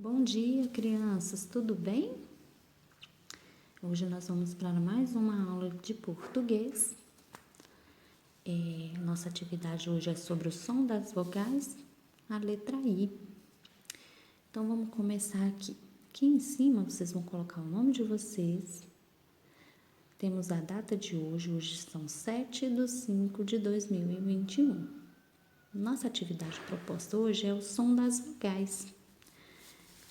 Bom dia, crianças, tudo bem? Hoje nós vamos para mais uma aula de português. Nossa atividade hoje é sobre o som das vogais, a letra I. Então vamos começar aqui. Aqui em cima vocês vão colocar o nome de vocês. Temos a data de hoje são 7/5/2021. Nossa atividade proposta hoje é o som das vogais,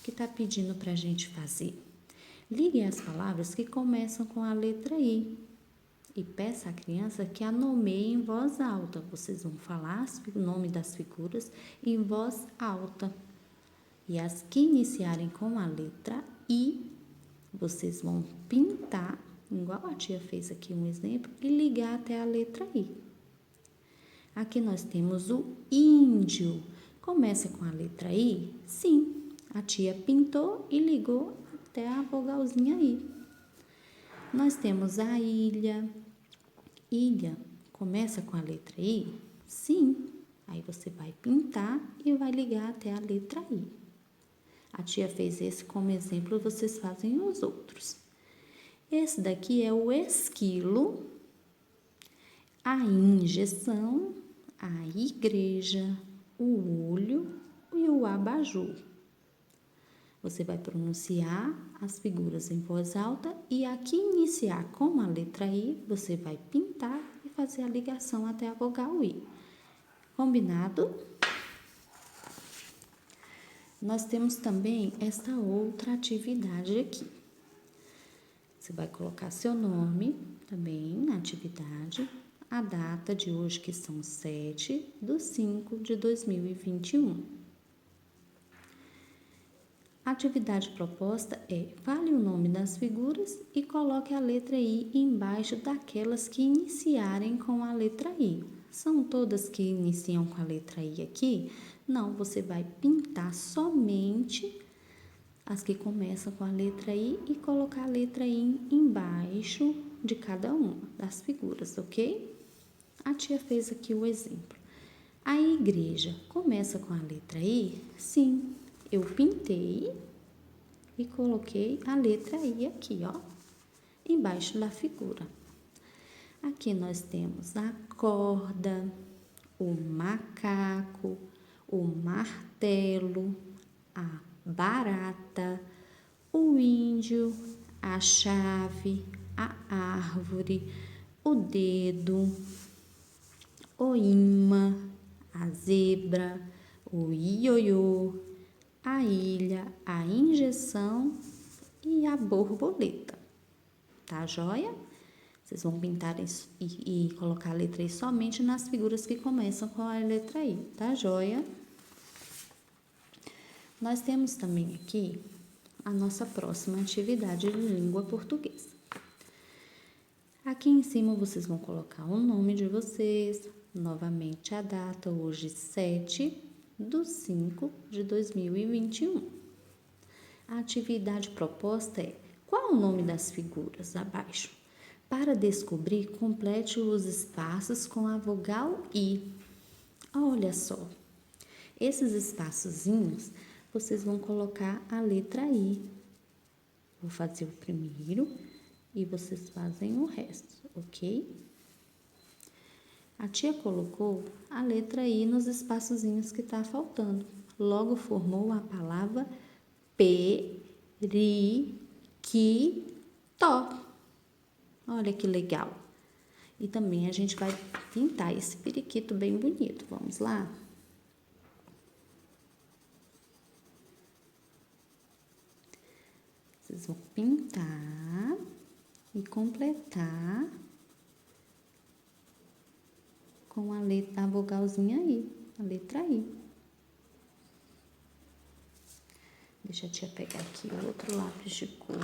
que está pedindo para a gente fazer. Ligue as palavras que começam com a letra I e peça à criança que a nomeie em voz alta. Vocês vão falar o nome das figuras em voz alta. E as que iniciarem com a letra I, vocês vão pintar, igual a tia fez aqui um exemplo, e ligar até a letra I. Aqui nós temos o índio. Começa com a letra I? Sim. A tia pintou e ligou até a vogalzinha I. Nós temos a ilha. Ilha começa com a letra I? Sim. Aí você vai pintar e vai ligar até a letra I. A tia fez esse como exemplo, vocês fazem os outros. Esse daqui é o esquilo, a injeção, a igreja, o olho e o abajur. Você vai pronunciar as figuras em voz alta e aqui iniciar com a letra I, você vai pintar e fazer a ligação até a vogal I. Combinado? Nós temos também esta outra atividade aqui. Você vai colocar seu nome também na atividade, a data de hoje que são 7/5/2021. A atividade proposta é: fale o nome das figuras e coloque a letra I embaixo daquelas que iniciarem com a letra I. São todas que iniciam com a letra I aqui? Não, você vai pintar somente as que começam com a letra I e colocar a letra I embaixo de cada uma das figuras, ok? A tia fez aqui o exemplo. A igreja começa com a letra I? Sim. Eu pintei e coloquei a letra I aqui, ó, embaixo da figura. Aqui nós temos a corda, o macaco, o martelo, a barata, o índio, a chave, a árvore, o dedo, o imã, a zebra, o ioiô, a ilha, a injeção e a borboleta. Tá joia? Vocês vão pintar e colocar a letra I somente nas figuras que começam com a letra I, tá joia? Nós temos também aqui a nossa próxima atividade de língua portuguesa. Aqui em cima vocês vão colocar o nome de vocês, novamente a data, hoje 7/5/2021. A atividade proposta é: qual o nome das figuras abaixo? Para descobrir, complete os espaços com a vogal I. Olha só, esses espaçozinhos vocês vão colocar a letra I. Vou fazer o primeiro e vocês fazem o resto, ok? A tia colocou a letra I nos espaçozinhos que tá faltando. Logo formou a palavra periquito. Olha que legal. E também a gente vai pintar esse periquito bem bonito. Vamos lá? Vocês vão pintar e completar com a letra, a vogalzinha I, a letra I. Deixa a tia pegar aqui o outro lápis de cor.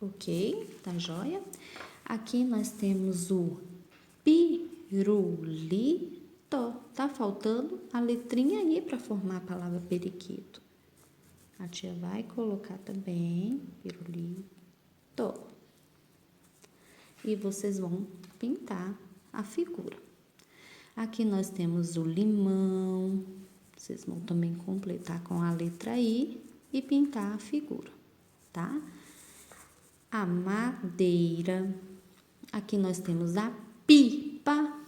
Ok? Tá joia? Aqui nós temos o pirulito. Tá faltando a letrinha aí para formar a palavra periquito. A tia vai colocar também pirulito. E vocês vão pintar a figura. Aqui nós temos o limão. Vocês vão também completar com a letra I e pintar a figura, tá? A madeira. Aqui nós temos a pipa,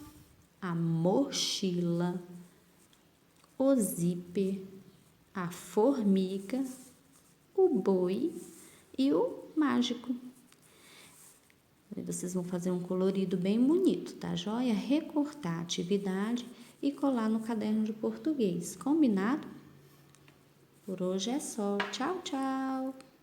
a mochila, o zíper, a formiga, o boi e o mágico. Vocês vão fazer um colorido bem bonito, tá joia? Recortar a atividade e colar no caderno de português. Combinado? Por hoje é só. Tchau, tchau!